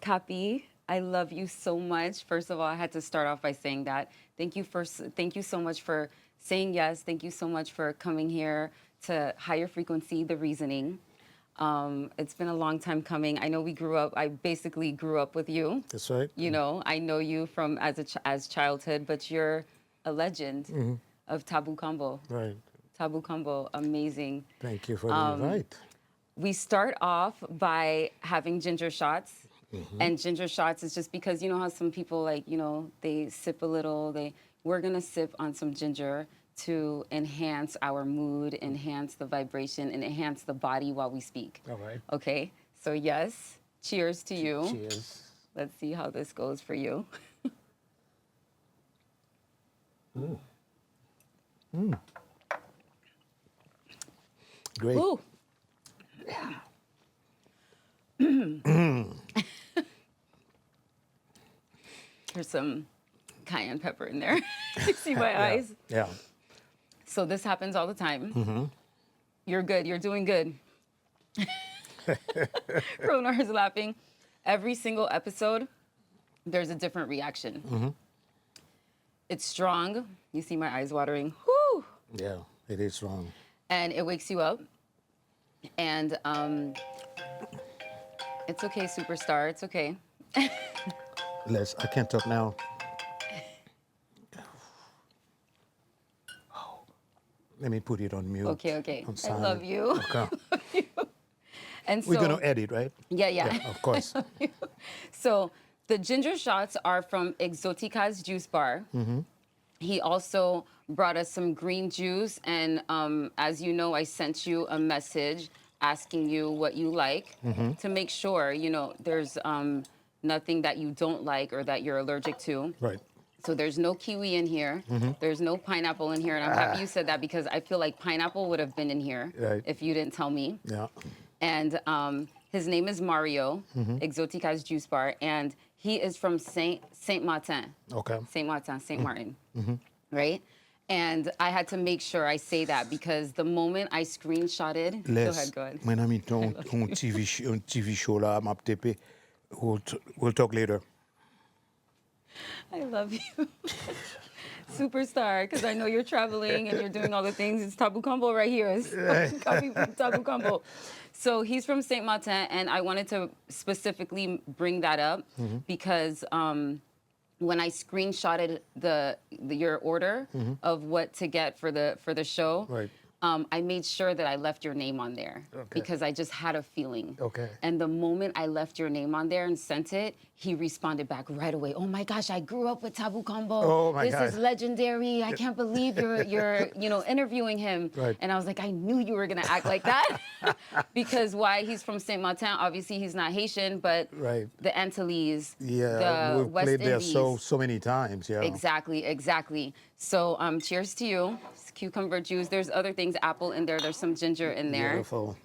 Kapi, I love you so much. First of all, I had to start off by saying that. Thank you so much for saying yes. Thank you so much for coming here to Higher Frequency, The Reasoning. It's been a long time coming. I know we grew up, I basically grew up with you. That's right. You know, I know you from as childhood, but you're a legend of Tabou Combo. Right. Tabou Combo, amazing. Thank you for the invite. We start off by having ginger shots. And ginger shots is just because you know how some people they sip a little, we're gonna sip on some ginger to enhance our mood, enhance the vibration, and enhance the body while we speak. All right. Okay, so yes, cheers to you. Cheers. Let's see how this goes for you. Great. Ooh. There's some cayenne pepper in there. You see my eyes? Yeah. So this happens all the time. You're good. You're doing good. Ronar is laughing. Every single episode, there's a different reaction. It's strong. You see my eyes watering. Whoo! Yeah, it is wrong. And it wakes you up. And it's okay, superstar. It's okay. I can't talk now. Oh, let me put it on mute. Okay. On I silent. love you. Okay. I love you. And so, We're going to edit, right? Yeah. Of course. So the ginger shots are from Exotica's Juice Bar. He also brought us some green juice. And as you know, I sent you a message asking you what you like to make sure, you know, there's nothing that you don't like or that you're allergic to. Right. So there's no kiwi in here. There's no pineapple in here. And I'm happy you said that because I feel like pineapple would have been in here if you didn't tell me. Yeah. And his name is Mario, Exotica's Juice Bar, and he is from Saint Martin. Okay. Saint Martin, right? And I had to make sure I say that because the moment I screenshotted, go ahead. Mon ami, ton TV show là, m'a TP. We'll talk later. I love you. Superstar, because I know you're traveling and you're doing all the things. It's Tabou Combo right here. It's Kapi from Tabou Combo. So he's from Saint Martin, and I wanted to specifically bring that up because when I screenshotted your order of what to get for the show, Right. I made sure that I left your name on there because I just had a feeling. Okay. And the moment I left your name on there and sent it, he responded back right away. Oh my gosh, I grew up with Tabou Combo. Oh my this God. is legendary. I can't believe you're interviewing him. Right. And I was like, I knew you were gonna act like that. Because why? He's from Saint Martin. Obviously, he's not Haitian, but the Antilles, the we've West played there Indies. so many times. Yeah. Exactly. So cheers to you. It's cucumber juice. There's other things, apple in there. There's some ginger in there. Beautiful.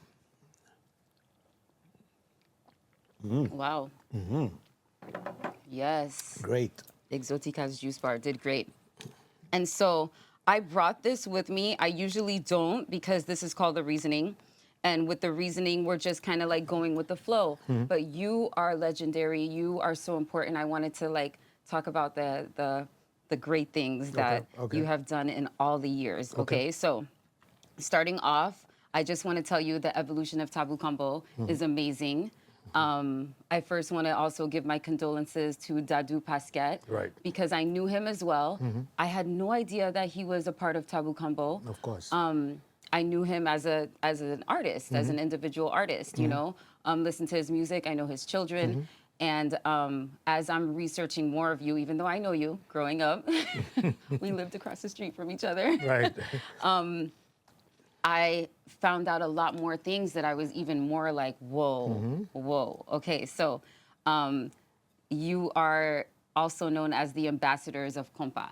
Wow. Yes. Great. Exotica's Juice Bar did great. And so I brought this with me. I usually don't because this is called The Reasoning. And with The Reasoning, we're just kind of like going with the flow. But you are legendary. You are so important. I wanted to like talk about the great things that you have done in all the years. Okay. So starting off, I just want to tell you the evolution of Tabou Combo is amazing. I first want to also give my condolences to Dadou Pasquet because I knew him as well. I had no idea that he was a part of Tabou Combo. Of course. I knew him as an artist, as an individual artist, you know. Listen to his music, I know his children. And as I'm researching more of you, even though I know you growing up, we lived across the street from each other. Right. I found out a lot more things that I was even more like, whoa. Okay, so you are also known as the ambassadors of Konpa.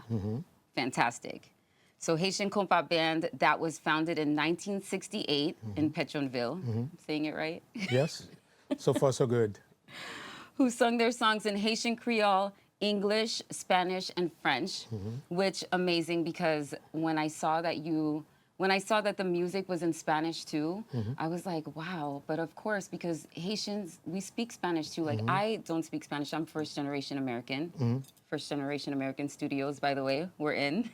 Fantastic. So Haitian Konpa band that was founded in 1968 in Pétionville. Saying it right? Yes. So far, so good. Who sung their songs in Haitian Creole, English, Spanish, and French, which amazing because when I saw that you when I saw that the music was in Spanish too, I was like, wow. But of course, because Haitians, we speak Spanish too. Like, I don't speak Spanish. I'm first generation American. First generation American studios, by the way, we're in.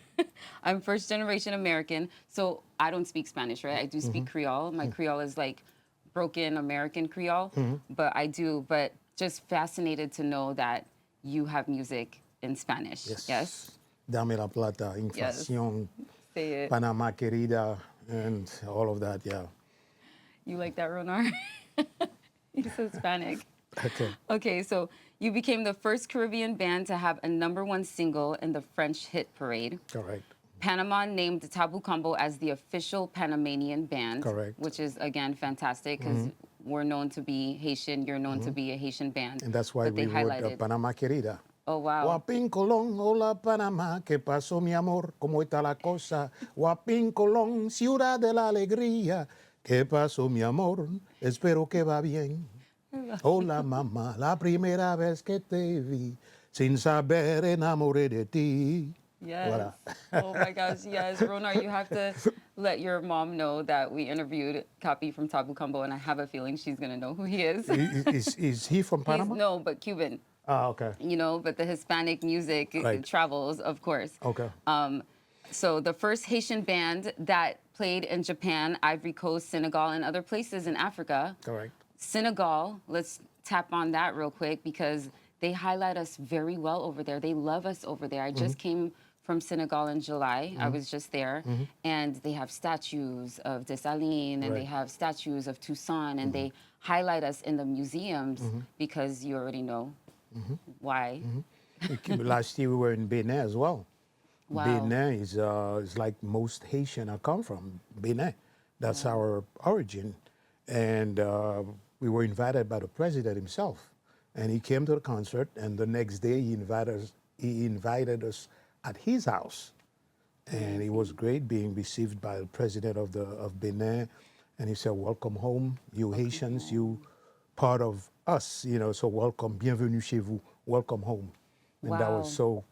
I'm first generation American. So I don't speak Spanish, right? I do speak Creole. My Creole is like broken American Creole, but I do. But just fascinated to know that you have music in Spanish. Yes? Dame la plata, Yes. inflación, Say it. Panama querida, and all of that, yeah. You like that, Ronar? He's Hispanic. Okay. Okay, so you became the first Caribbean band to have a #1 single in the French hit parade. Correct. Panama named Tabou Combo as the official Panamanian band. Correct. Which is, again, fantastic because we're known to be Haitian, you're known to be a Haitian band. And that's why but they we wrote highlighted. Panama querida. Oh, wow. Guapín Colón, hola Panamá, ¿qué pasó mi amor? ¿Cómo está la cosa? Guapín Colón, ciudad de la alegría, ¿qué pasó mi amor? Espero que va bien. Hola mamá, la primera vez que te vi, sin saber enamoré de ti. Yes. Voilà. Oh my gosh, yes. Ronar, you have to let your mom know that we interviewed Kapi from Tabou Combo, and I have a feeling she's going to know who he is. Is he from Panama? No, but Cuban. Ah, okay. You know, but the Hispanic music Right. travels, of course. Okay. So the first Haitian band that played in Japan, Ivory Coast, Senegal, and other places in Africa. Correct. Senegal, let's tap on that real quick because they highlight us very well over there. They love us over there. I just came from Senegal in July. I was just there. And they have statues of Dessalines and they Right. have statues of Toussaint and they highlight us in the museums because you already know why. Last year we were in Benin as well. Wow. Benin is like most Haitian I come from, Benin. That's our origin. And we were invited by the president himself. And he came to the concert, and the next day he invited us at his house. And it was great being received by the president of Benin. And he said, welcome home, you Haitians, you part of us, you know, so welcome, bienvenue chez vous, welcome home. And that Wow. was so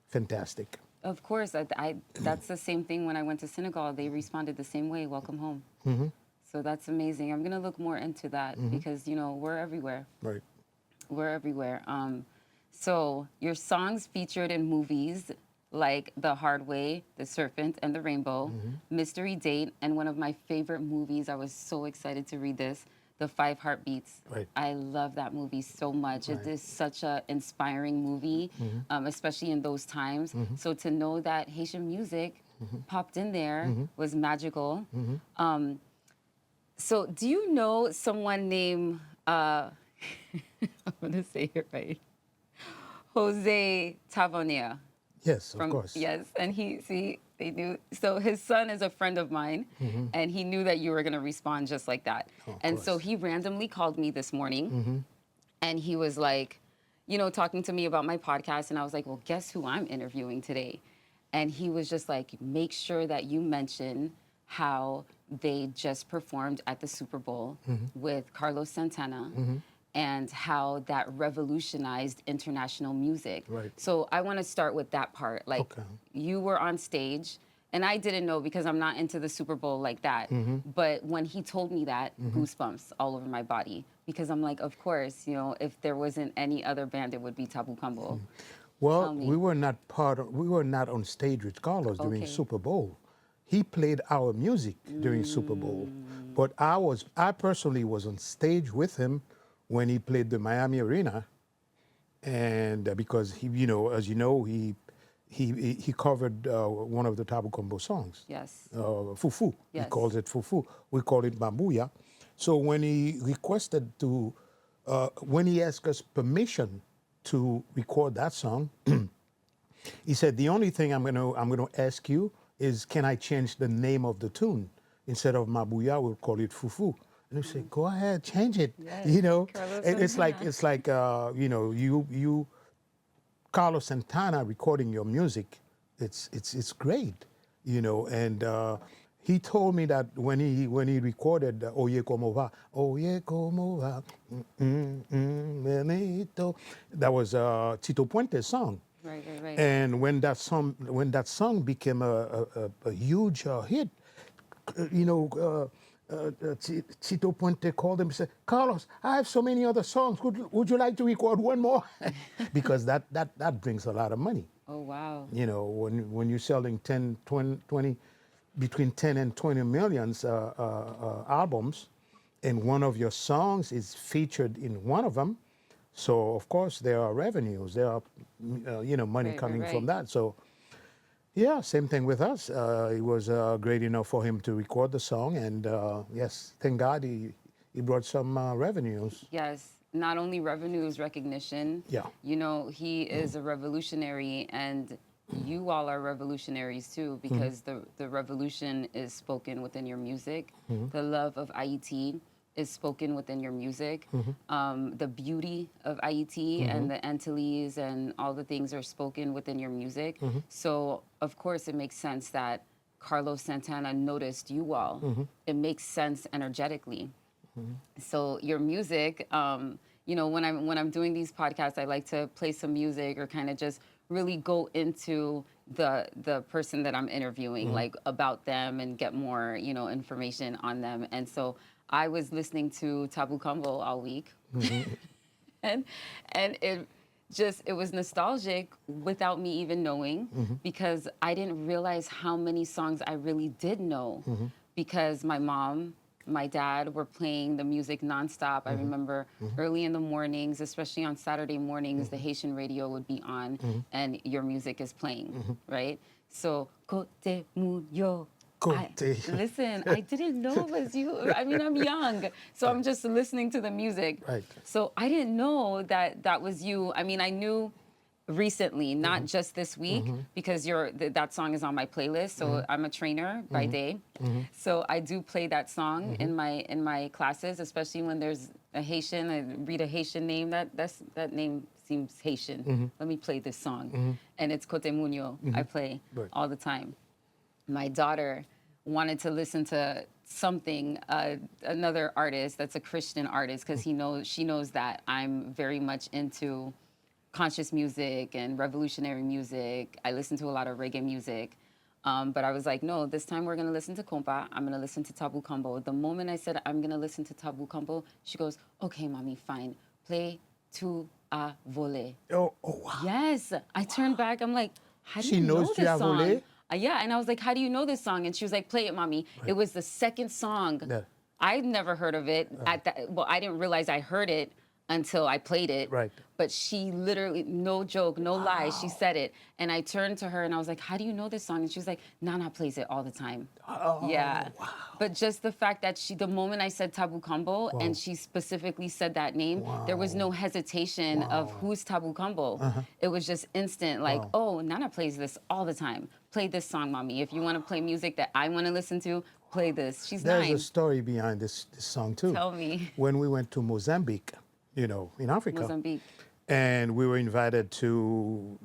fantastic. Of course, that's the same thing when I went to Senegal. They responded the same way, welcome home. So that's amazing. I'm going to look more into that because, you know, we're everywhere. Right. We're everywhere. So your songs featured in movies like The Hard Way, The Serpent and the Rainbow, Mystery Date, and one of my favorite movies, I was so excited to read this, The Five Heartbeats. Right. I love that movie so much. Right. It is such an inspiring movie, especially in those times. So to know that Haitian music popped in there was magical. So do you know someone named, I'm going to say it right, Jose Tavernier? Yes, of course. Yes, and they knew. So his son is a friend of mine, and he knew that you were going to respond just like that. And so course. he randomly called me this morning, and he was like, you know, talking to me about my podcast, and I was like, well, guess who I'm interviewing today? And he was just like, make sure that you mention how they just performed at the Super Bowl with Carlos Santana. And how that revolutionized international music. Right. So I want to start with that part. Like, Okay. you were on stage, and I didn't know because I'm not into the Super Bowl like that. But when he told me that, goosebumps all over my body. Because I'm like, of course, you know, if there wasn't any other band, it would be Tabou Combo. Well, me. we were not on stage with Carlos during Okay. Super Bowl. He played our music during Super Bowl. But I personally was on stage with him when he played the Miami Arena, and because he, you know, as you know, he covered one of the Tabou Combo songs. Yes. Fufu. He Yes. calls it Fufu. We call it Bambuya. So when he requested to, when he asked us permission to record that song, he said, the only thing I'm gonna ask you is, can I change the name of the tune? Instead of Mabuya, we'll call it Fufu. And we say, go ahead, change it. Yes, You know, Carlos and it's like Santana. you know, you Carlos Santana recording your music, it's great, you know. And he told me that when he recorded Oye Como Va, Oye Como Va, Benito, that was Tito Puente's song. Right. And when that song became a huge hit, Tito Puente called him and said, Carlos, I have so many other songs. Would you like to record one more? Because that brings a lot of money. Oh, wow. When you're selling 10, 20, between 10 and 20 millions albums, and one of your songs is featured in one of them, so of course there are revenues, there are money coming from that. So yeah, same thing with us. It was great enough for him to record the song, and yes, thank God he brought some revenues. Yes, not only revenues, recognition. Yeah. He is a revolutionary, and you all are revolutionaries too, because the revolution is spoken within your music. The love of Haiti is spoken within your music. The beauty of Haiti and the Antilles and all the things are spoken within your music. So, of course, it makes sense that Carlos Santana noticed you all. It makes sense energetically. So your music, when I'm doing these podcasts, I like to play some music or kind of just really go into the person that I'm interviewing, like about them and get more, information on them. And so I was listening to Tabou Combo all week, and it was nostalgic without me even knowing, because I didn't realize how many songs I really did know, because my mom, my dad were playing the music nonstop. I remember early in the mornings, especially on Saturday mornings, the Haitian radio would be on and your music is playing, right? So, Kote Muyo. Listen, I didn't know it was you. I mean, I'm young, so I'm just listening to the music. Right. So I didn't know that was you. I mean, I knew recently, not just this week, because that song is on my playlist. So I'm a trainer by day, so I do play that song in my classes, especially when there's a Haitian. I read a Haitian name. That name seems Haitian. Let me play this song, and it's Kote Muño. I play all the time. My daughter wanted to listen to something, another artist that's a Christian artist, because she knows that I'm very much into conscious music and revolutionary music. I listen to a lot of reggae music. But I was like, no, this time we're going to listen to Konpa. I'm going to listen to Tabou Combo. The moment I said I'm going to listen to Tabou Combo, she goes, okay, mommy, fine. Play Tu a volé. Oh, wow. Yes. I turned back. I'm like, how do you know knows this Tu a song? volé? Yeah, and I was like, how do you know this song? And she was like, play it, mommy. Right. It was the second song. Yeah. I'd never heard of it. I didn't realize I heard it until I played it. Right. But she literally, no joke, no lie, she said it. And I turned to her and I was like, how do you know this song? And she was like, Nana plays it all the time. Oh, yeah. Wow. But just the fact that the moment I said Tabou Combo and she specifically said that name, there was no hesitation of who's Tabou Combo. It was just instant, like, oh, Nana plays this all the time. Play this song, mommy. If you want to play music that I want to listen to, play this. She's 9. There's a story behind this song too. Tell me. When we went to Mozambique, in Africa. Mozambique. And we were invited to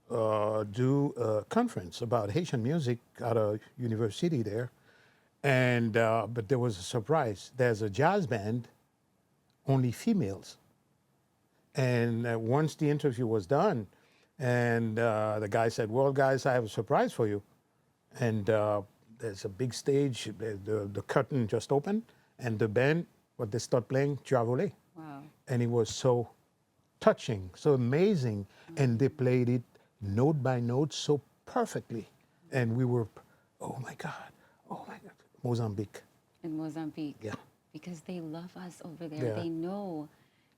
do a conference about Haitian music at a university there. And but there was a surprise. There's a jazz band, only females. And once the interview was done, and the guy said, well, guys, I have a surprise for you. And there's a big stage, the curtain just opened, and the band, what they start playing, Javolé. Wow. And it was so touching, so amazing. And they played it note by note so perfectly. And we were, oh my God, Mozambique. In Mozambique. Yeah. Because they love us over there. Yeah. They know,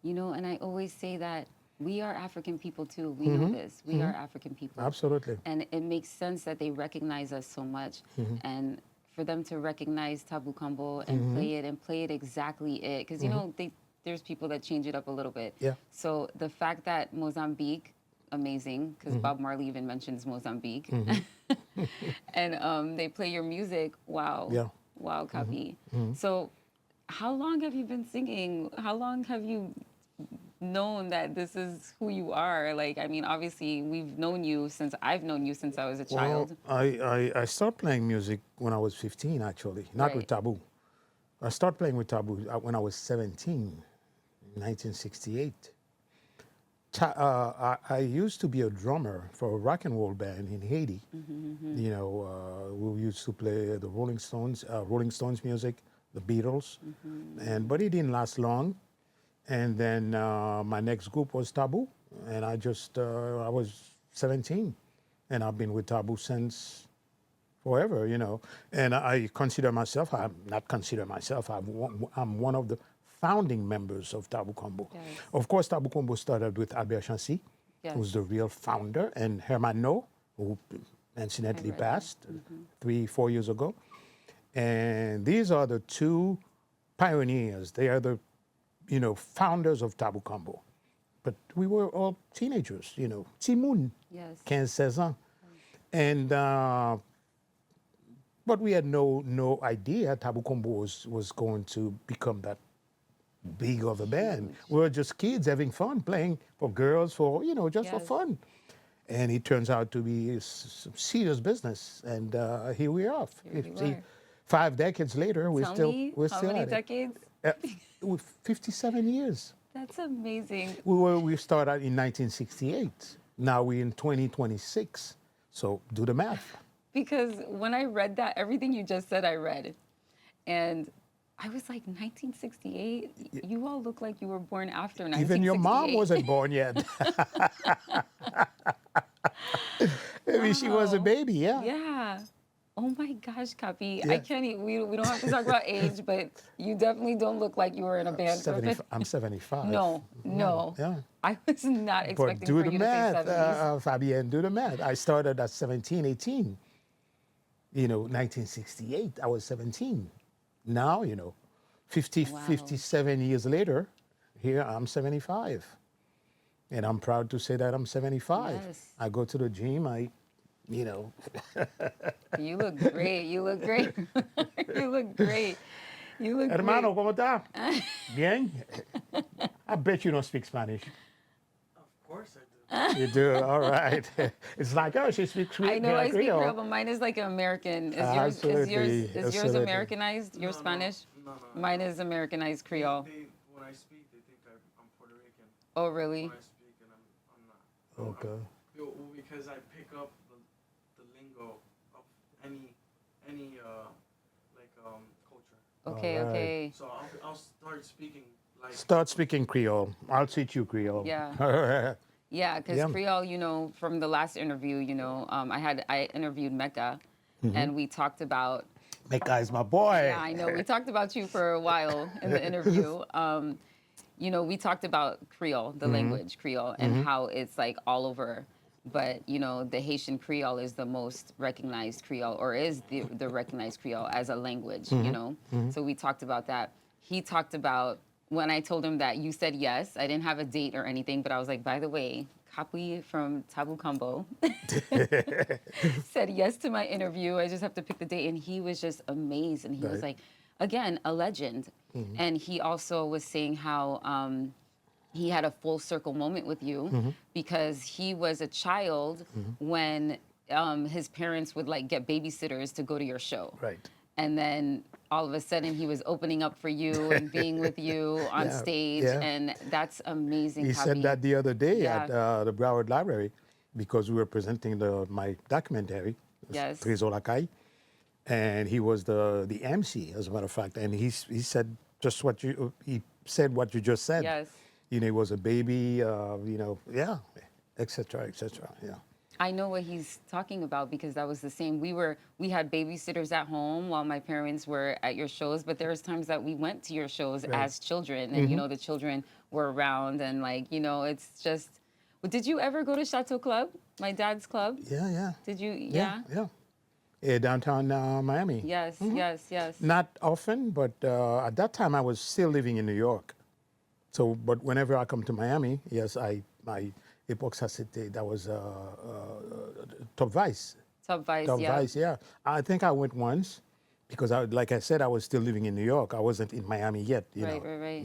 and I always say that we are African people too. We know this. We are African people. Absolutely. And it makes sense that they recognize us so much. And for them to recognize Tabou Combo and play it exactly it. Because, there's people that change it up a little bit. Yeah. So the fact that Mozambique, amazing, because Bob Marley even mentions Mozambique. And they play your music, wow. Yeah. Wow, Kapi. So how long have you been singing? How long have you known that this is who you are? Like, I mean, obviously, I've known you since I was a child. Well, I started playing music when I was 15, actually, not with Tabou. I started playing with Tabou when I was 17, 1968. I used to be a drummer for a rock and roll band in Haiti. You know, we used to play the Rolling Stones music, the Beatles, but it didn't last long. And then my next group was Tabou, and I was 17, and I've been with Tabou since forever, you know. And I consider myself, I'm not consider myself, I'm one of the founding members of Tabou Combo. Yes. Of course, Tabou Combo started with Albert Chancy, Yes. who's the real founder, and Herman No, who incidentally passed 3-4 years ago. And these are the two pioneers. They are the, you know, founders of Tabou Combo. But we were all teenagers, you know, Timoun, Yes. 15-16 ans. And but we had no idea Tabou Combo was going to become that big of a band. We were just kids having fun, playing for girls, for, you know, just for Yes. fun. And it turns out to be some serious business. And here we are. Here you are. 5 decades later, we're Tell still me, we're how still many at decades? it. With 57 years. That's amazing. We started in 1968. Now we're in 2026. So do the math. Because when I read that, everything you just said, I read. And I was like, 1968? You all look like you were born after 1968. Even your mom wasn't born yet. Maybe she was a Wow. baby, yeah. Yeah. Oh my gosh, Kapi. Yeah. I can't even, we don't have to talk about age, but you definitely don't look like you were in a band. for 70, I'm 75. No, no. Yeah. I was not But expecting do for the you to say math, 70s. Fabienne, do the math. I started at 17, 18. You know, 1968, I was 17. Now, you know, 57 years later, here I'm 75. And I'm proud to say that I'm 75. Yes. I go to the gym, you know. You look great. You look great. You look great. You look Hermano, great. ¿cómo está? Bien? I bet you don't speak Spanish. Of course I do. You do, all right. It's like, oh, she speaks Creole. I know I speak Creole, but mine is like an American. Absolutely, Is yours absolutely. Americanized? Your No, no, Spanish? no. Mine is Americanized Creole. When I speak, they think I'm Puerto Rican. Oh, really? When I speak, and I'm not. Okay. Because I pick up the lingo of any culture. Okay, All right. okay. So I'll start speaking like. Start speaking Creole. I'll teach you Creole. Yeah. Yeah, because Yeah. Creole, you know, from the last interview, you know, I interviewed Mecca, and we talked about. Mecca is my boy. Yeah, I know. We talked about you for a while in the interview. You know, we talked about Creole, the language Creole, and how it's like all over. But, you know, the Haitian Creole is the most recognized Creole, or is the recognized Creole as a language, you know? So we talked about that. He talked about, when I told him that you said yes, I didn't have a date or anything, but I was like, by the way, Kapi from Tabou Combo said yes to my interview. I just have to pick the date. And he was just amazed. And he was Right. like, again, a legend. And he also was saying how he had a full circle moment with you because he was a child when his parents would like get babysitters to go to your show. Right. And then all of a sudden he was opening up for you and being with you on Yeah, stage. yeah. And that's amazing. He Kapi. said that the other day Yeah. at the Broward Library because we were presenting my documentary, Yes. Trésor Lacaille, and he was the MC, as a matter of fact. And he said just he said what you just said. Yes. You know, he was a baby, you know, yeah, et cetera, yeah. I know what he's talking about because that was the same. We had babysitters at home while my parents were at your shows, but there was times that we went to your shows as children, and you know the children were around, and like you know it's just. Well, did you ever go to Chateau Club, my dad's club? Yeah. Did you? Yeah. Downtown Miami. Yes. Yes. Not often, but at that time I was still living in New York. So, but whenever I come to Miami, yes, my Epoch Cité, that was Top Vice. Top Vice. Top Yeah. Vice, yeah. I think I went once because, like I said, I was still living in New York. I wasn't in Miami yet, you know. Right.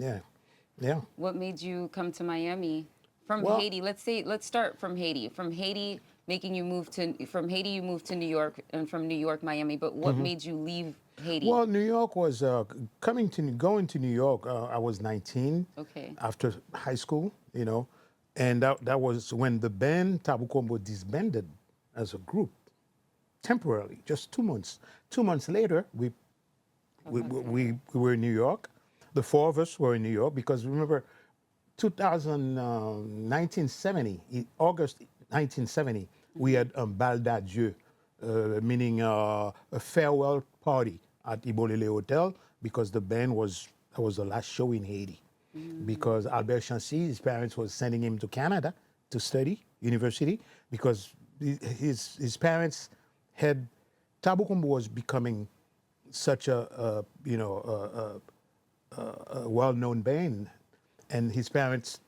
Yeah. What made you come to Miami from Well- Haiti? Let's start from Haiti. From Haiti, you moved to New York, and from New York, Miami. But what made you leave Haiti? Well, New York was going to New York. I was 19. Okay. After high school, you know, And that was when the band Tabou Combo disbanded as a group temporarily, just 2 months. 2 months later, we were in New York. The four of us were in New York because remember, 1970, August 1970, we had a bal d'adieu, meaning a farewell party at Ibolele Hotel because the band that was the last show in Haiti. Because Albert Chancy, his parents was sending him to Canada to study university because his parents had Tabou Combo was becoming such a well-known band, and his parents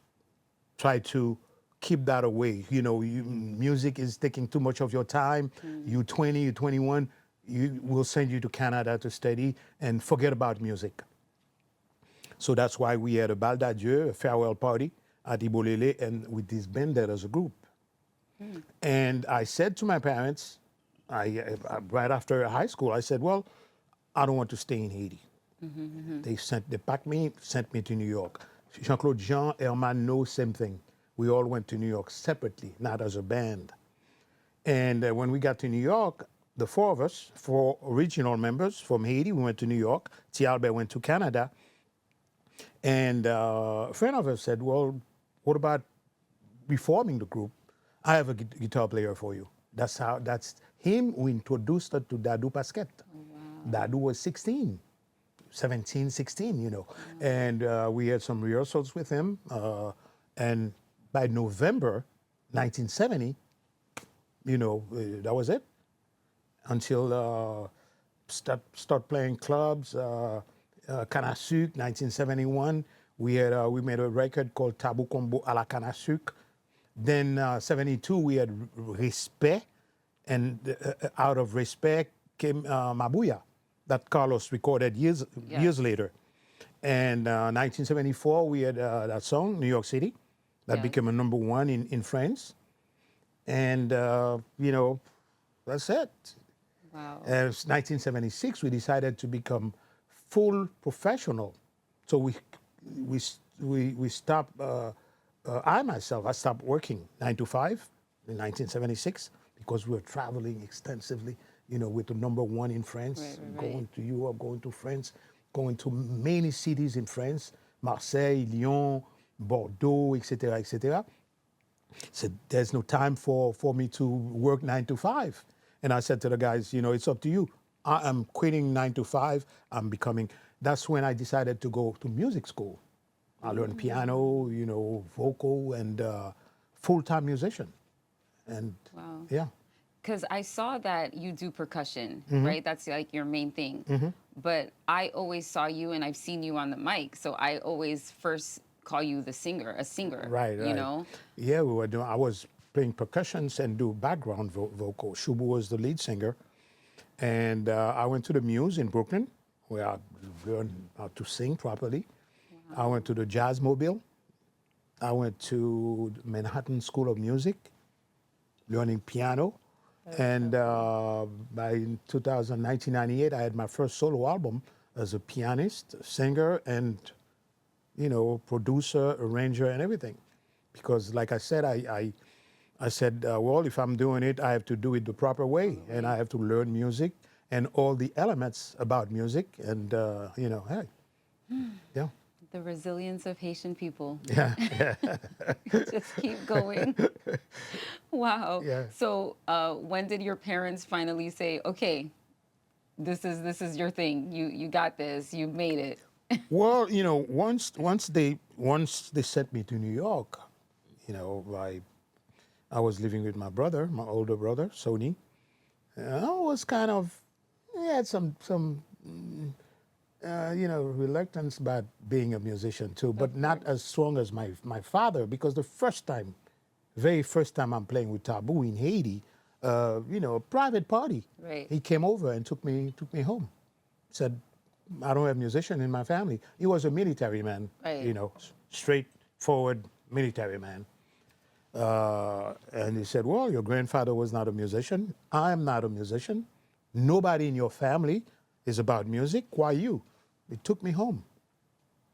tried to keep that away. Music is taking too much of your time. You 20, you 21, we'll send you to Canada to study and forget about music. So that's why we had a bal d'adieu, a farewell party at Ibolele, and we disbanded as a group. And I said to my parents, right after high school, I said, well, I don't want to stay in Haiti. They packed me, sent me to New York. Jean-Claude Jean, Herman, no, same thing. We all went to New York separately, not as a band. And when we got to New York, the four of us, four original members from Haiti, we went to New York. T. Albert went to Canada. And a friend of us said, well, what about reforming the group? I have a guitar player for you. That's him who introduced us to Dadou Pasquet. Oh, wow. Dadou was 16, 17, 16, Wow. And we had some rehearsals with him. And by November 1970, that was it. Until start playing clubs, Canne à Sucre, 1971. We made a record called Tabou Combo à la Canne à Sucre. Then 72 we had Respect, and out of Respect came Mabuya, that Carlos recorded years later. And 1974 we had that song New York City, that became a #1 in France. And that's it. Wow. And 1976 we decided to become full professional. So we stopped. I stopped working 9 to 5 in 1976 because we were traveling extensively. With the #1 in France, going to Europe, going to France, going to many cities in France, Marseille, Lyon, Bordeaux, etc., etc. So there's no time for me to work 9 to 5. And I said to the guys, it's up to you. I am quitting 9 to 5. That's when I decided to go to music school. I learned piano, vocal, and full-time musician. And wow. Yeah. Because I saw that you do percussion, right? That's like your main thing. But I always saw you, and I've seen you on the mic, so I always first call you a singer. Right. Yeah, I was playing percussions and do background vocal. Shubu was the lead singer. And I went to the Muse in Brooklyn, where I learned how to sing properly. Wow. I went to the Jazz Mobile. I went to Manhattan School of Music, learning piano. And by 1998, I had my first solo album as a pianist, singer, and producer, arranger, and everything. Because, like I said, I said, well, if I'm doing it, I have to do it the proper way, and I have to learn music and all the elements about music, and hey, yeah. The resilience of Haitian people. Yeah. Just keep going. Wow. Yeah. So when did your parents finally say, okay, this is your thing. You got this. You made it. Well, once they sent me to New York, I was living with my brother, my older brother, Sony. I was kind of, had some reluctance about being a musician too, but not as strong as my father, because the very first time I'm playing with Tabou in Haiti, a private party. Right. He came over and took me home. Said, I don't have musician in my family. He was a military man, right. Straightforward military man. And he said, well, your grandfather was not a musician. I'm not a musician. Nobody in your family is about music. Why you? It took me home.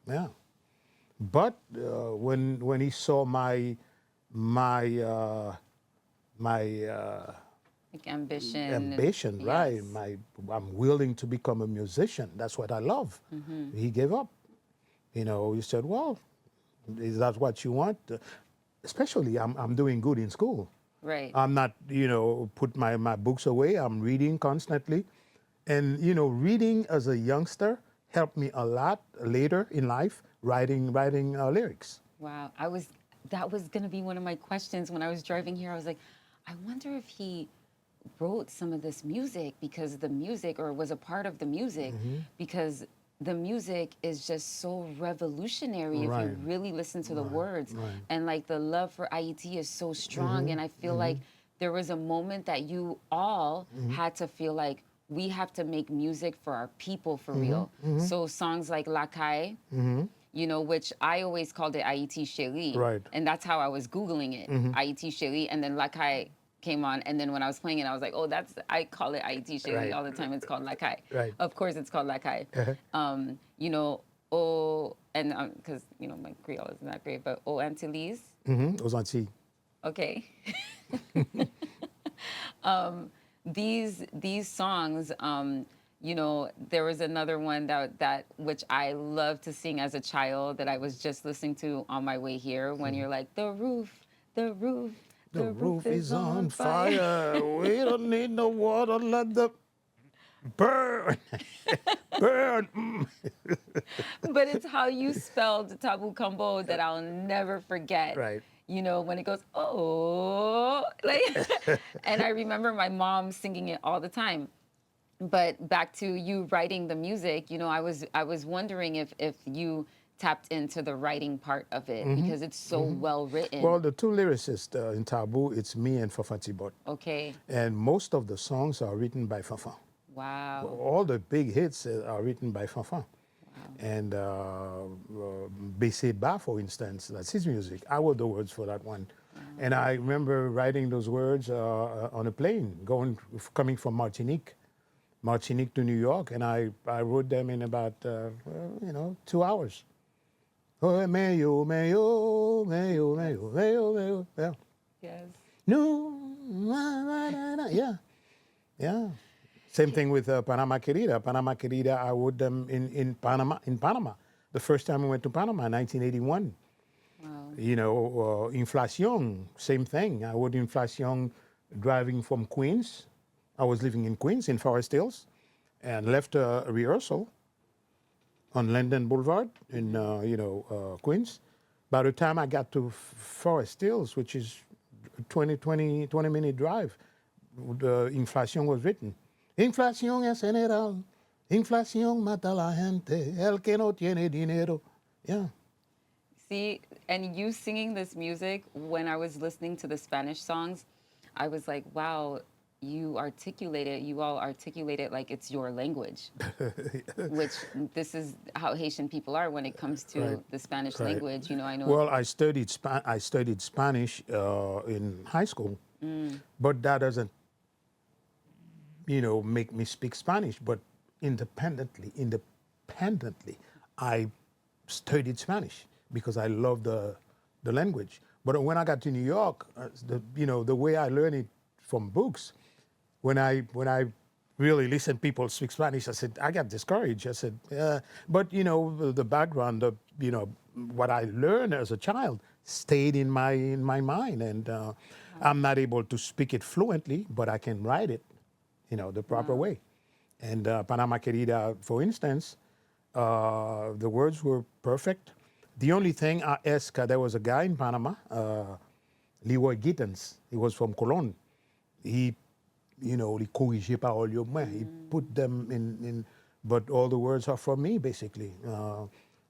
Yeah. But when he saw my my Like ambition. ambition, right? Yes. I'm willing to become a musician. That's what I love. He gave up. You know, he said, "Well, is that what you want?" Especially, I'm doing good in school. Right. I'm not, you know, put my books away. I'm reading constantly, and you know, reading as a youngster helped me a lot later in life. Writing lyrics. Wow. That was going to be one of my questions when I was driving here. I was like, I wonder if he wrote some of this music because the music, or was a part of the music, because the music is just so revolutionary if Right. you really listen to the words. right. And like the love for Haiti is so strong. And I feel like there was a moment that you all had to feel like we have to make music for our people for real. So songs like La Caille, you know, which I always called it Haiti Chérie. Right. And that's how I was Googling it, Haiti Chérie. And then La Caille came on. And then when I was playing it, I was like, oh, I call it Haiti Chérie Right. all the time. It's called La Caille. Right. Of course, it's called La Caille. You know, and because, you know, my Creole isn't that great, but Antilles. Aux Antilles. Okay. These songs, you know, there was another one that which I loved to sing as a child that I was just listening to on my way here. When you're like, the roof, The roof is on fire. We don't need no water. Let the burn, burn. But it's how you spelled Tabou Combo that I'll never forget. Right. You know, when it goes, oh, like, and I remember my mom singing it all the time. But back to you writing the music, you know, I was wondering if you tapped into the writing part of it because it's so well written. Well, the two lyricists in Tabou, it's me and Fafa Tibot. Okay. And most of the songs are written by Fafa. Wow. All the big hits are written by Fafa. And Ba, for instance, that's his music. I wrote the words for that one. And I remember writing those words on a plane, coming from Martinique to New York, and I wrote them in about, 2 hours. Oh, meyo, meyo, meyo, meyo, meyo, meyo. Yeah. Yes. No, yeah, yeah. Same thing with Panama Querida. Panama Querida, I wrote them in Panama. The first time we went to Panama, 1981. Wow. You know, Inflación, same thing. I wrote Inflación driving from Queens. I was living in Queens, in Forest Hills, and left a rehearsal on Linden Boulevard in, Queens. By the time I got to Forest Hills, which is a 20-minute drive, the Inflación was written. Inflación es general, inflación mata a la gente, el que no tiene dinero. Yeah. See, and you singing this music, when I was listening to the Spanish songs, I was like, wow, you all articulate it like it's your language. Which this is how Haitian people are when it comes to the Spanish language. You know, I know. Well, I studied Spanish in high school, but that doesn't, make me speak Spanish. But independently, I studied Spanish because I love the language. But when I got to New York, the way I learned it from books, when I really listened people speak Spanish, I said, I got discouraged. I said, but the background, what I learned as a child stayed in my mind, and I'm not able to speak it fluently, but I can write it, the proper way. And Panama Querida, for instance, the words were perfect. The only thing there was a guy in Panama, Leroy Gittens. He was from Cologne. He corrigeait paroles yo moi. He put them in, but all the words are from me, basically.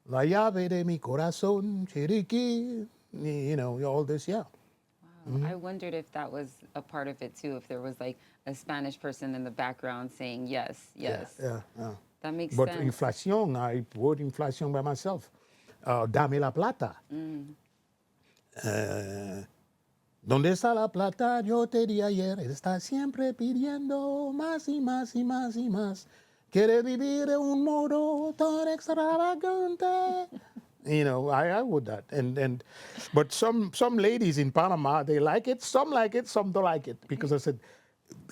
La llave de mi corazón, chiriqui, all this, yeah. Wow. I wondered if that was a part of it too, if there was like a Spanish person in the background saying yes, yes. Yeah. That makes But sense. Inflación, I wrote Inflación by myself. Dame la plata. ¿Dónde está la plata? Yo te di ayer. Está siempre pidiendo más y más y más y más. Quiere vivir en un modo tan extravagante. You know, I would that. But some ladies in Panama, they like it, some don't like it. Because I said,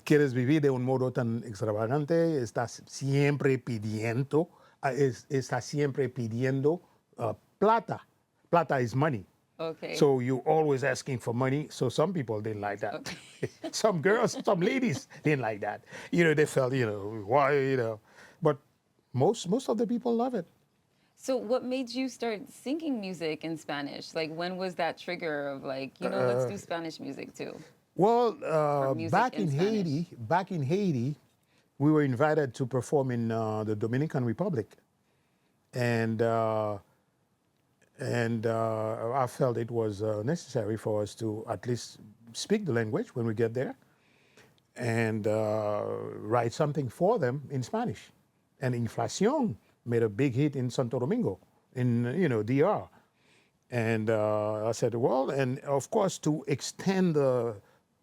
quieres vivir de un modo tan extravagante, estás siempre pidiendo, estás siempre pidiendo plata. Plata is money. Okay. So you're always asking for money. So some people didn't like that. Okay. Some girls, some ladies didn't like that. You know, they felt, why, But most of the people love it. So what made you start singing music in Spanish? Like when was that trigger of like, let's do Spanish music too? Well, Or music in Spanish? back in Haiti, we were invited to perform in the Dominican Republic, and I felt it was necessary for us to at least speak the language when we get there, and write something for them in Spanish. And Inflación made a big hit in Santo Domingo, in DR. And I said, well, and of course, to extend the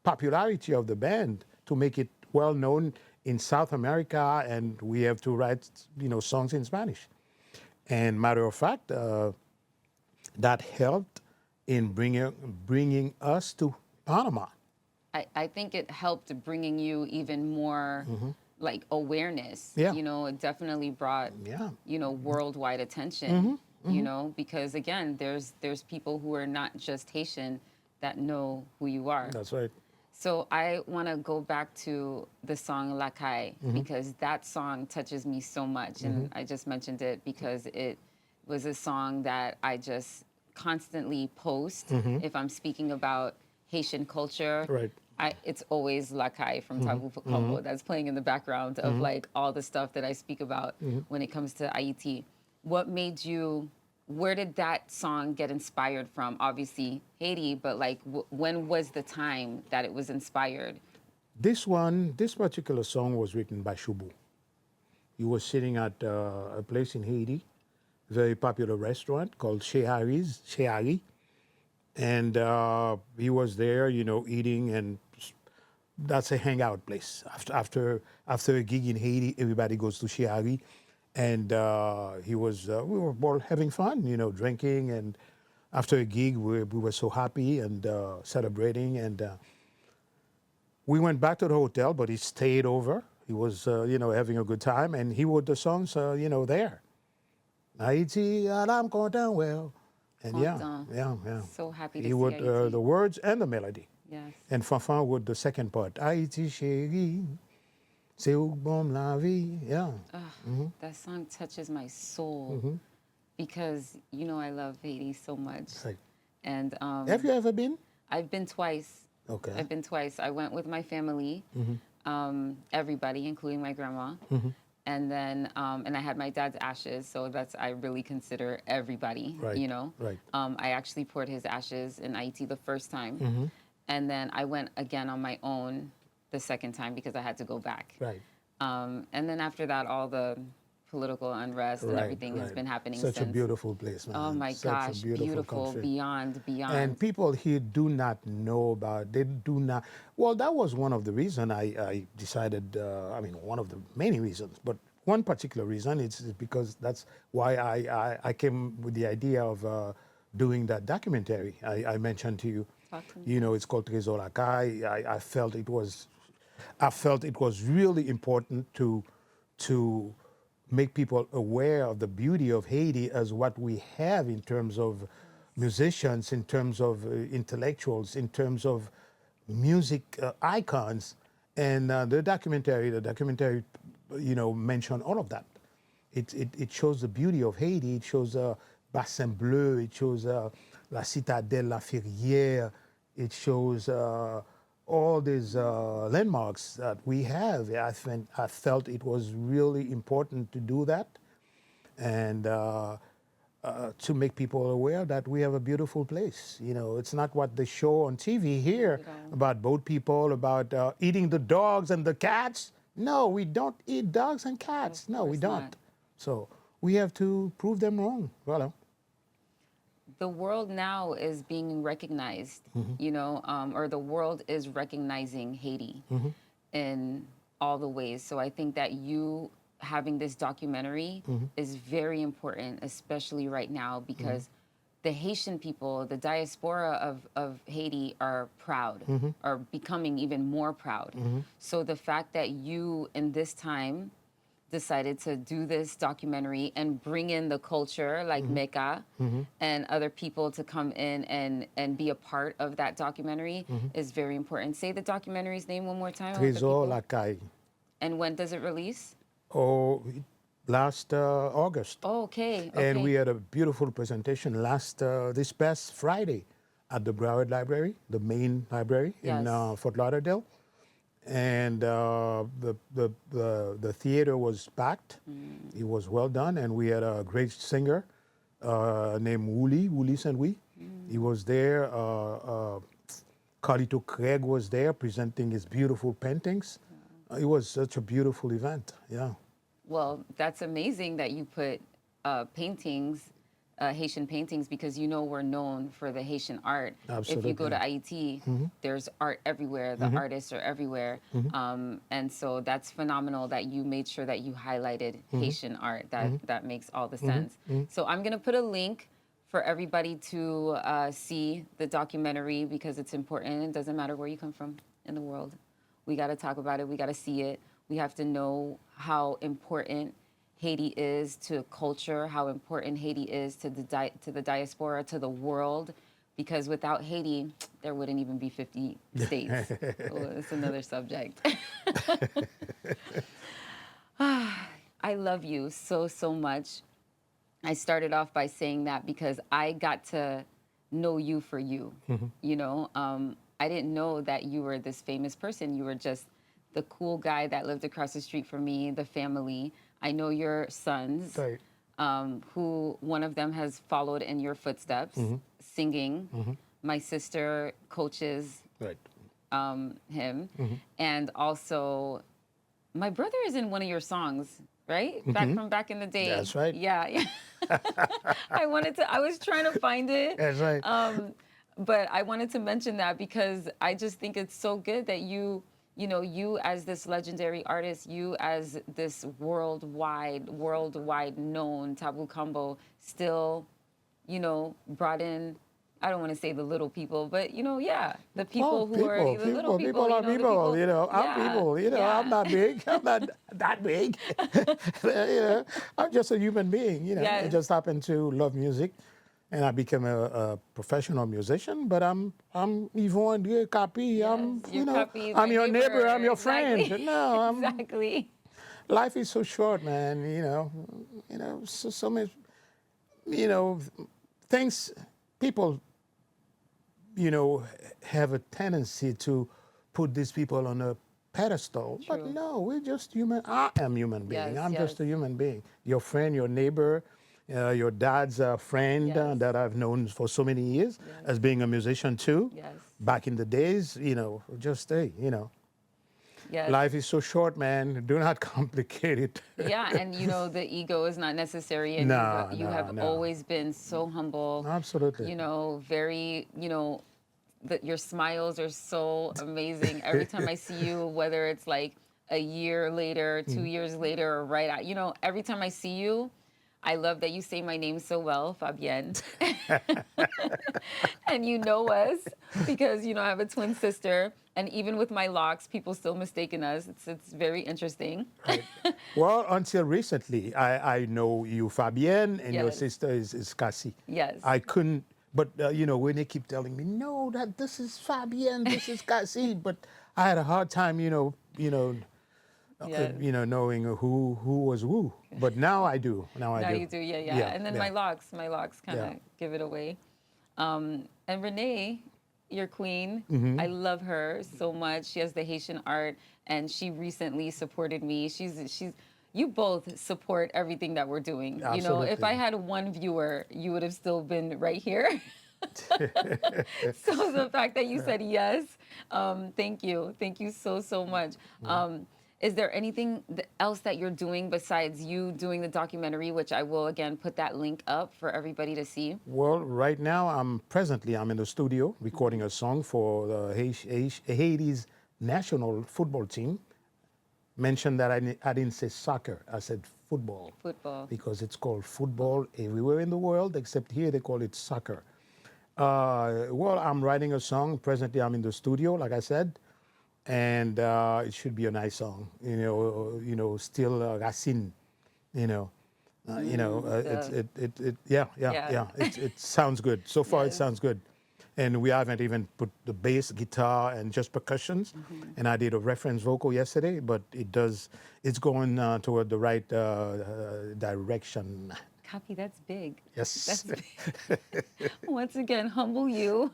popularity of the band, to make it well known in South America, and we have to write, songs in Spanish. And matter of fact, that helped in bringing us to Panama. I think it helped bringing you even more like awareness. Yeah. It definitely brought, Yeah. worldwide attention, because again, there's people who are not just Haitian that know who you are. That's right. So I want to go back to the song La Calle because that song touches me so much. And I just mentioned it because it was a song that I just constantly post if I'm speaking about Haitian culture. Right. It's always La Calle from Tabou Combo that's playing in the background of like all the stuff that I speak about when it comes to Haiti. Where did that song get inspired from? Obviously Haiti, but like when was the time that it was inspired? This particular song was written by Shubu. He was sitting at a place in Haiti, very popular restaurant called Chez Harry. And he was there, eating, and that's a hangout place. After a gig in Haiti, everybody goes to Chiari, and we were all having fun, drinking, and after a gig, we were so happy and celebrating, and we went back to the hotel, but he stayed over. He was, having a good time, and he wrote the songs, there. Haiti, Adam content well. And Content. yeah. So happy to He see wrote Haiti. the words and the melody. Yes. And Fanfan wrote the second part. Haiti chérie, c'est où bon la vie. Yeah. That song touches my soul because I love Haiti so much. Right. And Have you ever been? I've been twice. Okay. I've been twice. I went with my family, everybody, including my grandma. And then, and I had my dad's ashes, so I really consider everybody, Right, right. I actually poured his ashes in Haiti the first time. And then I went again on my own the second time because I had to go back. Right. And then after that, all the political unrest and everything has been happening Such since. a beautiful place, man. Oh my Such gosh, a beautiful country. beyond. And people here do not know about, they do not, well, that was one of the reasons I decided, one of the many reasons, but one particular reason is because that's why I came with the idea of doing that documentary I mentioned to you. Talk to me. It's called Trésor La Caille. I felt it was really important to make people aware of the beauty of Haiti as what we have in terms of musicians, in terms of intellectuals, in terms of music icons. And the documentary, mentioned all of that. It shows the beauty of Haiti. It shows Bassin Bleu. It shows La Citadelle, La Ferrière. It shows all these landmarks that we have. I felt it was really important to do that, and to make people aware that we have a beautiful place. It's not what they show on TV here about boat people, about eating the dogs and the cats. No, we don't eat dogs and cats. No, we don't. Not. So we have to prove them wrong. Voilà. The world now is being recognized, or the world is recognizing Haiti in all the ways. So I think that you having this documentary is very important, especially right now, because the Haitian people, the diaspora of Haiti are proud, are becoming even more proud. So the fact that you, in this time, decided to do this documentary and bring in the culture like Mecca and other people to come in and be a part of that documentary is very important. Say the documentary's name one more time. I want the Trésor people- La Caille. And when does it release? Oh, last August. Oh, okay. And we had a beautiful presentation this past Friday at the Broward Library, the main library in Yes. Fort Lauderdale. And the theater was packed. It was well done, and we had a great singer named Wooly Saint-Louis. He was there. Carlito Craig was there presenting his beautiful paintings. It was such a beautiful event. Yeah. Well, that's amazing that you put paintings, Haitian paintings, because we're known for the Haitian art. If you go to Haiti, there's art everywhere. The artists are everywhere. And so that's phenomenal that you made sure that you highlighted Haitian art. That makes all the sense. So I'm going to put a link for everybody to see the documentary because it's important. It doesn't matter where you come from in the world. We got to talk about it. We got to see it. We have to know how important Haiti is to culture, how important Haiti is to the diaspora, to the world, because without Haiti, there wouldn't even be 50 states. It's another subject. I love you so, so much. I started off by saying that because I got to know you for you, I didn't know that you were this famous person. You were just the cool guy that lived across the street from me, the family. I know your sons, Right. who one of them has followed in your footsteps, singing. My sister coaches Right. him. And also, my brother is in one of your songs, right? Back in the day. That's right. Yeah. I was trying to find it. That's right. But I wanted to mention that because I just think it's so good that you as this legendary artist, you as this worldwide known Tabou Combo still, brought in, I don't want to say the little people, but the people who are the little people. People are the people, I'm yeah, people, yeah. I'm not big, I'm not that big. I'm just a human being, I Yes. just happen to love music. And I became a professional musician, but I'm Yvon, you're Kapi, I'm, you're Kapi, I'm my your neighbor, I'm your exactly. friend. No, Exactly. life is so short, man, so many, things, people, have a tendency to put these people on a pedestal, but True. no, we're just human. I am human being. Yes, I'm just yes. a human being. Your friend, your neighbor, your dad's friend Yes. that I've known for so many years Yes. as being a musician too. Yes. Back in the days, just hey, Yes. life is so short, man. Do not complicate it. Yeah, and the ego is not necessary, and No, you no, have no. always been so humble. Absolutely. Very, that your smiles are so amazing. Every time I see you, whether it's like a year later, 2 years later, or right out, every time I see you, I love that you say my name so well, Fabienne. And you know us because, I have a twin sister. And even with my locks, people still mistaken us. It's very interesting. Right. Well, until recently, I know you, Fabienne, and your Yes. sister is Cassie. Yes. I couldn't, but when they keep telling me, no, that this is Fabienne, this is Cassie, but I had a hard time, Yes. knowing who was who. But now I do. Now I Now do. you do, yeah. And then my locks kind of Yeah. give it away. And Renee, your queen, Mm-hmm. I love her so much. She has the Haitian art, and she recently supported me. You both support everything that we're doing. If Absolutely. I had one viewer, you would have still been right here. So the fact that you said yes, thank you so much. Is there anything else that you're doing besides you doing the documentary, which I will again put that link up for everybody to see? Well, right now, I'm in the studio recording a song for the Haiti's national football team. mentioned that I didn't say soccer. I said football. Football. Because it's called football everywhere in the world, except here they call it soccer. Well, I'm writing a song. Presently, I'm in the studio, like I said, and it should be a nice song. Still Racine. You know, Yeah. It sounds good. So far, it Yes. sounds good. And we haven't even put the bass, guitar, and just percussions. And I did a reference vocal yesterday, but it's going toward the right direction. Kapi, that's big. Yes. That's big. Once again, humble you.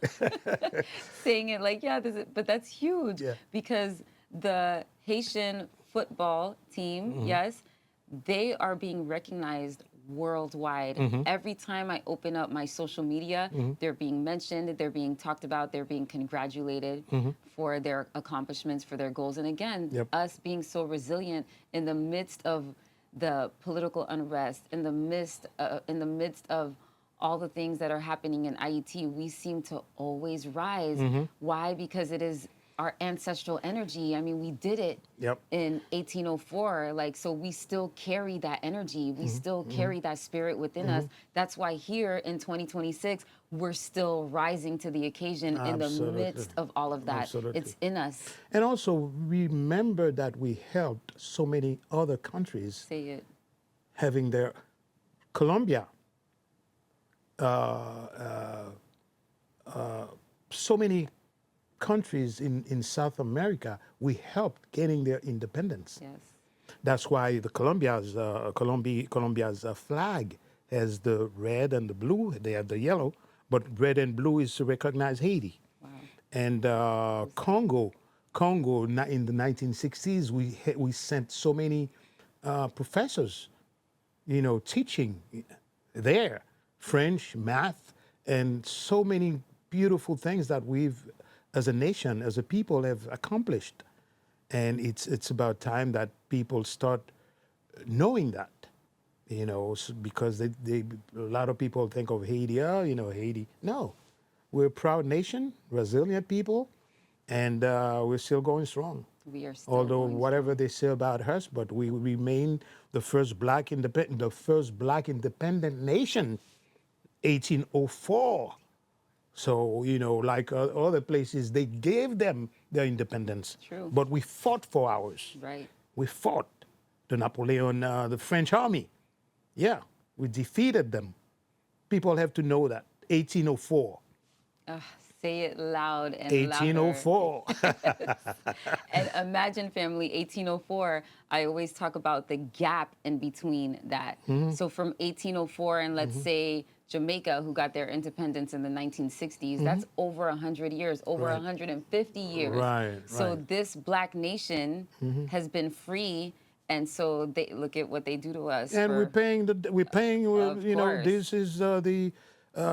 Saying it like, yeah, but that's huge. Yeah. Because the Haitian football team, yes, they are being recognized worldwide. Every time I open up my social media, they're being mentioned, they're being talked about, they're being congratulated for their accomplishments, for their goals. And again, Yep. us being so resilient in the midst of the political unrest, in the midst of all the things that are happening in Haiti, we seem to always rise. Why? Because it is our ancestral energy. I mean, we did it Yep. in 1804. Like, so we still carry that energy. We still carry that spirit within us. That's why here in 2026, we're still rising to the occasion in the Absolutely. midst of all of that. Absolutely. It's in us. And also remember that we helped so many other countries Say it. having their Colombia, so many countries in South America, we helped getting their independence. Yes. That's why the Colombia's flag has the red and the blue. They have the yellow, but red and blue is to recognize Haiti. Wow. And Congo, in the 1960s, we sent so many professors, teaching there, French, math, and so many beautiful things that we've, as a nation, as a people, have accomplished. And it's about time that people start knowing that, because a lot of people think of Haiti, Haiti. No, we're a proud nation, resilient people, and we're still going strong. We are still Although going whatever they say about us, but we remain the first black independent nation, 1804. So, like other places, they gave them their independence. True. But we fought for ours. Right. We fought the the French army. Yeah, we defeated them. People have to know that. 1804. Say it loud and 1804. louder. And imagine, family, 1804, I always talk about the gap in between that. So from 1804 and let's say Jamaica, who got their independence in the 1960s, that's over 100 years, over 150 years. Right, So right. this black nation has been free, and so they look at what they do to us. And we're paying, Of course. this is the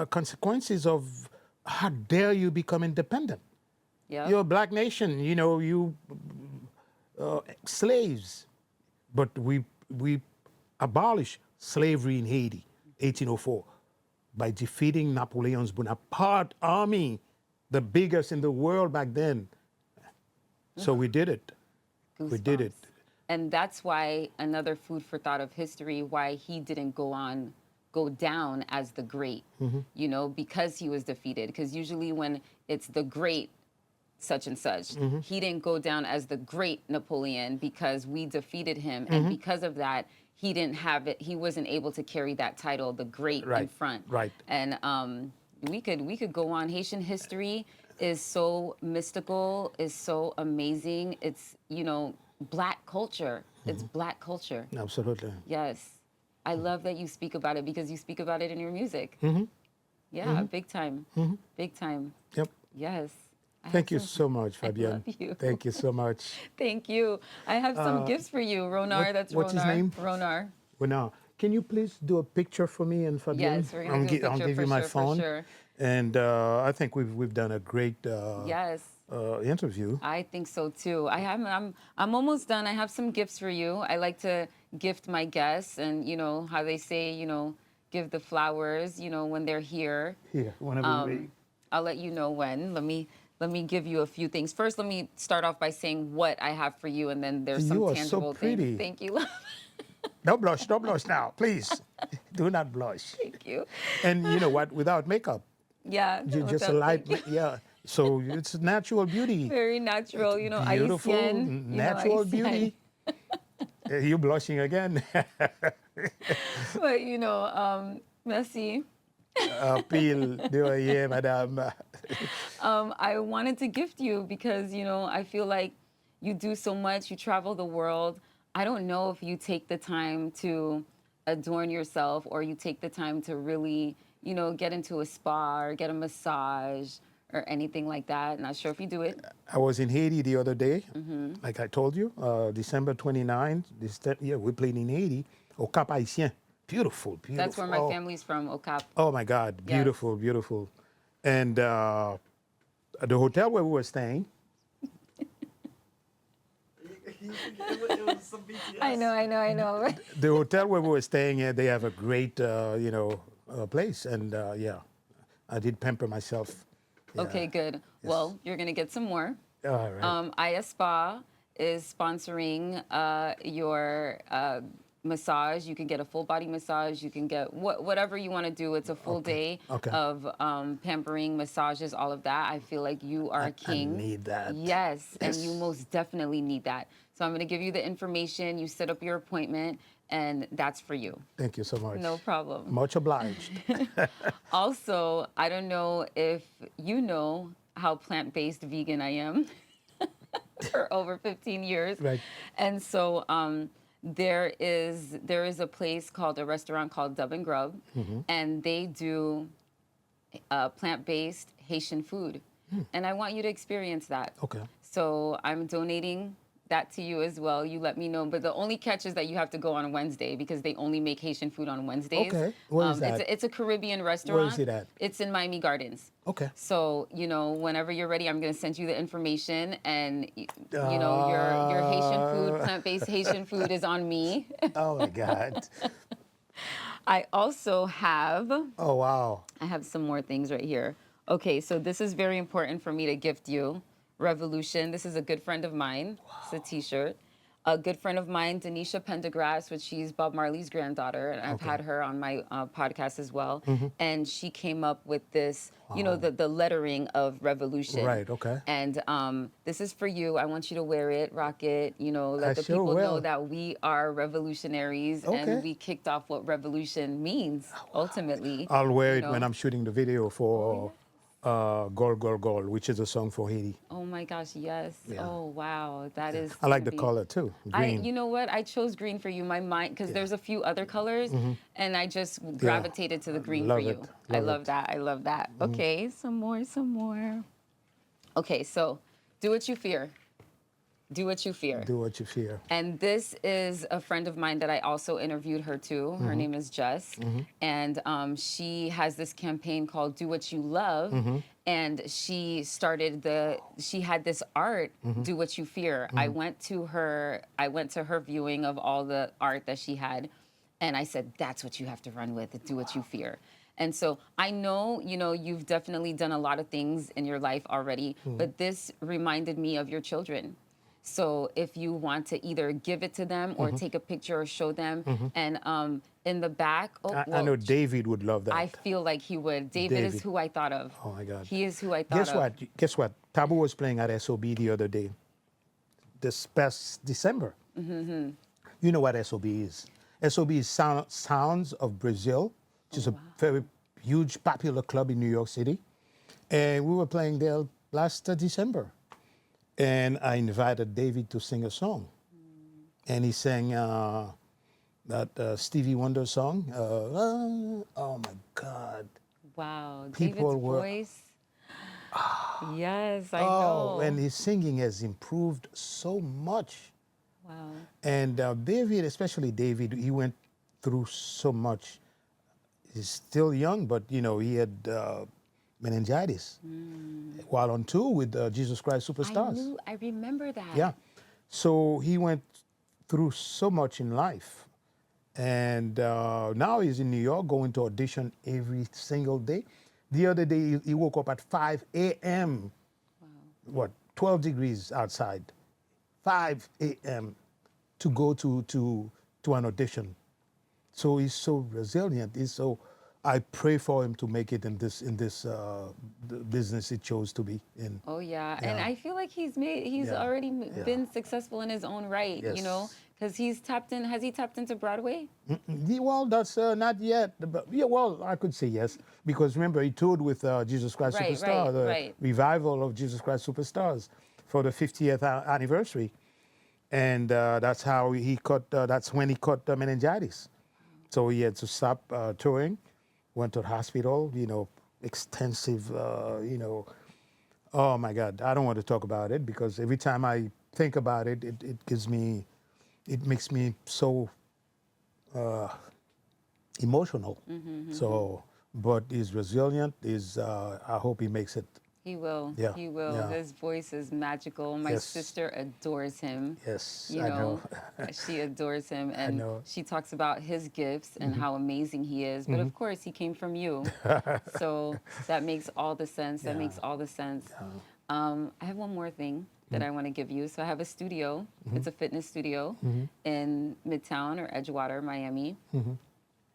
consequences of how dare you become independent. Yep. You're a black nation, you slaves. But we abolished slavery in Haiti, 1804, by defeating Napoleon's Bonaparte army, the biggest in the world back then. So we did it. We did it. Goosebumps. And that's why another food for thought of history, why he didn't go down as the great, because he was defeated. Because usually when it's the great such and such, he didn't go down as the great Napoleon because we defeated him. And because of that, he didn't have it. He wasn't able to carry that title, the great, in front. Right. And we could go on. Haitian history is so mystical, is so amazing. It's, Black culture. It's Black culture. Absolutely. Yes. I love that you speak about it because you speak about it in your music. Yeah, big time. Big time. Yep. Yes. Thank you so much, Fabienne. love you. Thank you so much. Thank you. I have some gifts for you, Ronar. That's what's his Ronar. name? Ronar. Well, now, can you please do a picture for me and Fabienne? Yes, we're gonna do a I'll picture give for you my sure, for phone. sure. And I think we've done a great Yes. interview. I think so too. I'm almost done. I have some gifts for you. I like to gift my guests, and how they say, give the flowers, when they're here. Here, whenever you're ready. I'll let you know when. Let let me give you a few things. First, let me start off by saying what I have for you, and then there's some You are so tangible pretty. things. Thank you. Don't blush now, please. Do not blush. Thank you. And you know what? Without makeup, Yeah. just a without light, thinking. yeah. So it's natural beauty. Very natural, Beautiful, Haitian, natural Haitian. beauty. You blushing again? But merci. Pile de oreiller, madame. I wanted to gift you because, I feel like you do so much, you travel the world. I don't know if you take the time to adorn yourself or you take the time to really, get into a spa or get a massage or anything like that. Not sure if you do it. I was in Haiti the other day, like I told you, December 29th. Yeah, we played in Haiti, au Cap Haitian. Beautiful, beautiful. That's where my family's from, Okap. Oh my God, beautiful, beautiful. And the hotel where we were staying, It was some BTS. I know. the hotel where we were staying, they have a great, place. And yeah, I did pamper myself. Yeah. Okay, good. Well, you're going to get some more. All right. Aya Spa is sponsoring your massage. You can get a full body massage. You can get whatever you want to do. It's a full day of pampering, massages, all of that. I feel like you are a king. I need that. Yes, and you most definitely need that. So I'm going to give you the information. You set up your appointment, and that's for you. Thank you so much. No problem. Much obliged. Also, I don't know if you know how plant-based vegan I am for over 15 years. Right. And so there is a place called a restaurant called Dub and Grub, and they do plant-based Haitian food. And I want you to experience that. Okay. So I'm donating that to you as well. You let me know. But the only catch is that you have to go on a Wednesday because they only make Haitian food on Wednesdays. Okay. Where is that? It's a Caribbean restaurant. Where is it at? It's in Miami Gardens. Okay. So, whenever you're ready, I'm going to send you the information. And, your Haitian food, plant-based Haitian food is on me. Oh, my God. I also have... Oh, wow. I have some more things right here. Okay, so this is very important for me to gift you. Revolution. This is a good friend of mine. Wow. It's a T-shirt. A good friend of mine, Denisha Pendergrass, which she's Bob Marley's granddaughter, and I've had her on my podcast as well. And she came up with this, the lettering of Revolution. Right. Okay. And this is for you. I want you to wear it, rock it. Let the sure people know will. that we are revolutionaries, and we kicked off what revolution means ultimately. I'll wear it when I'm shooting the video for Gol Gol Gol, which is a song for Haiti. Oh my gosh, yes. Yeah. Oh wow, that is. I like the color too, green. You know what? I chose green for you. My mind, because there's a few other colors, and I just gravitated to the green for you. I love that. I love that. Okay, some more. Okay, so do what you fear. Do what you fear. Do what you fear. And this is a friend of mine that I also interviewed her too. Her name is Jess. And she has this campaign called Do What You Love. And she had this art, Do What You Fear. I went to her viewing of all the art that she had. And I said, that's what you have to run with, Do What You Fear. And so I know, you've definitely done a lot of things in your life already, but this reminded me of your children. So if you want to either give it to them or take a picture or show them, and in the back, I know David would love that. I feel like he would. David is who I thought of. Oh my God. He is who I thought of. Guess what? Tabou was playing at SOB the other day, this past December. You know what SOB is? SOB is Sounds of Brazil, which is a very huge, popular club in New York City. And we were playing there last December. And I invited David to sing a song. And he sang that Stevie Wonder song. Oh my God. Wow. People David's were- voice. Yes, I know. Oh, and his singing has improved so much. Wow. And David, especially David, he went through so much. He's still young, but he had meningitis while on tour with Jesus Christ Superstars. I remember that. Yeah. So he went through so much in life. And now he's in New York going to audition every single day. The other day, he woke up at 5 a.m. 12 degrees outside, 5 a.m. to go to an audition. So he's so resilient. I pray for him to make it in this the business he chose to be in. Oh yeah, Yeah. and I feel like he's Yeah. already Yeah. been successful in his own right, you know, Yes. because has he tapped into Broadway? Yeah, well, that's not yet. But yeah, well, I could say yes because remember he toured with Jesus Christ Right, Superstar, right, the right. revival of Jesus Christ Superstars for the 50th anniversary, and that's how he caught. That's when he caught meningitis, so he had to stop touring. Went to the hospital. Extensive. Oh my God, I don't want to talk about it because every time I think about it, it makes me so emotional. So, but he's resilient. I hope he makes it. He will. Yeah, He will. yeah. His voice is magical. My Yes. sister adores him. Yes, You I know, know. she adores him, and know. she talks about his gifts and how amazing he is. But of course, he came from you, so that makes all the sense. That Yeah. makes all the sense. I have one more thing that I want to give you. So I have a studio. It's a fitness studio in Midtown or Edgewater, Miami.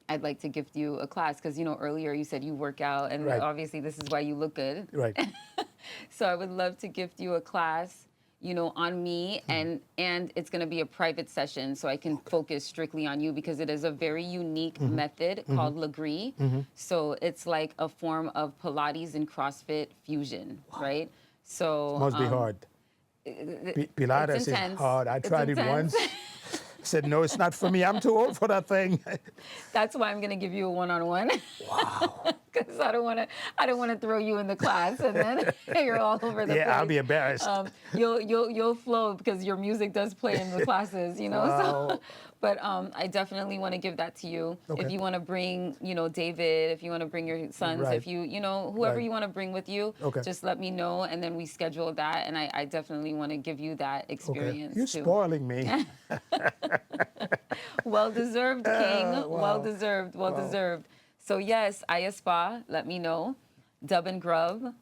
I'd like to gift you a class because earlier you said you work out, and Right. obviously this is why you look good. Right. So I would love to gift you a class, on me, and it's going to be a private session, so I can focus strictly on you because it is a very unique method called Legree. So it's like a form of Pilates and CrossFit fusion, right? So Must be hard. Pilates is intense. hard. I It's tried it intense. once. Said no, it's not for me. I'm too old for that thing. That's why I'm going to give you a one-on-one. Wow. Because I don't want to throw you in the class and then you're all over the place. Yeah, I'll be embarrassed. You'll flow because your music does play in the classes, Wow. So, but I definitely want to give that to you. Okay. If you want to bring, David, if you want to bring your sons, Right. if you, whoever Right. you want to bring with you, Okay. just let me know, and then we schedule that. And I definitely want to give you that Okay. experience You're too. spoiling me. Well deserved, King. Wow. Well deserved. Well deserved. So yes, Spa. Let me know. Dub and Grub,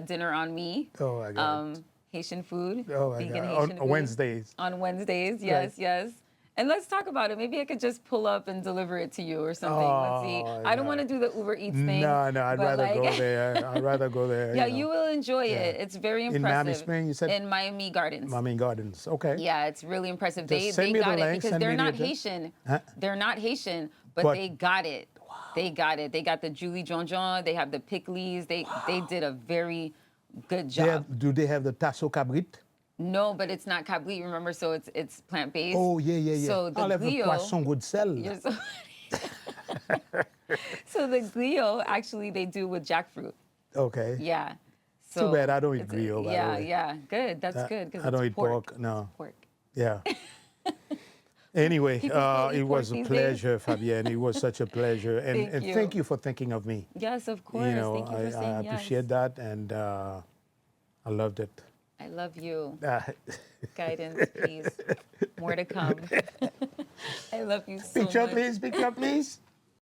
dinner on me. Oh my God. Haitian food. Oh my vegan God. Haitian On food. Wednesdays. On Wednesdays. Yes, Right. yes. And let's talk about it. Maybe I could just pull up and deliver it to you or something. Let's see. Oh, I don't yeah. want to do the Uber Eats thing. No, I'd but rather go there. I'd rather go there. Yeah, you will enjoy it. Yeah. It's very impressive. In Miami Springs, you said? In Miami Gardens. Miami Gardens. Okay. Yeah, it's really impressive. They send me the got it link, because send they're me the not address. Haitian. Huh? They're not Haitian, but But- they got it. Wow. They got it. They got the Julie Jonjon. They have the pickles. They did a very good job. Do they have the tasso cabrit? No, but it's not cabli, remember? So it's plant based. Oh, yeah. So the I'll have the glio. poisson good sel. You're so So the glio actually they do with jackfruit. Okay. Yeah. So Too bad I don't eat it's glio, by the Yeah, way. yeah. Good. That's good because I don't it's eat pork. No. Pork. Yeah. Anyway, People still eat it was pork a these days. pleasure, Fabienne. It was such a pleasure. And Thank you. thank you for thinking of me. Yes, of course. Thank you for saying I yes. appreciate that, and I loved it. I love you. Uh, Guidance, please. More to come. I love you so picture, much. please. Picture, please.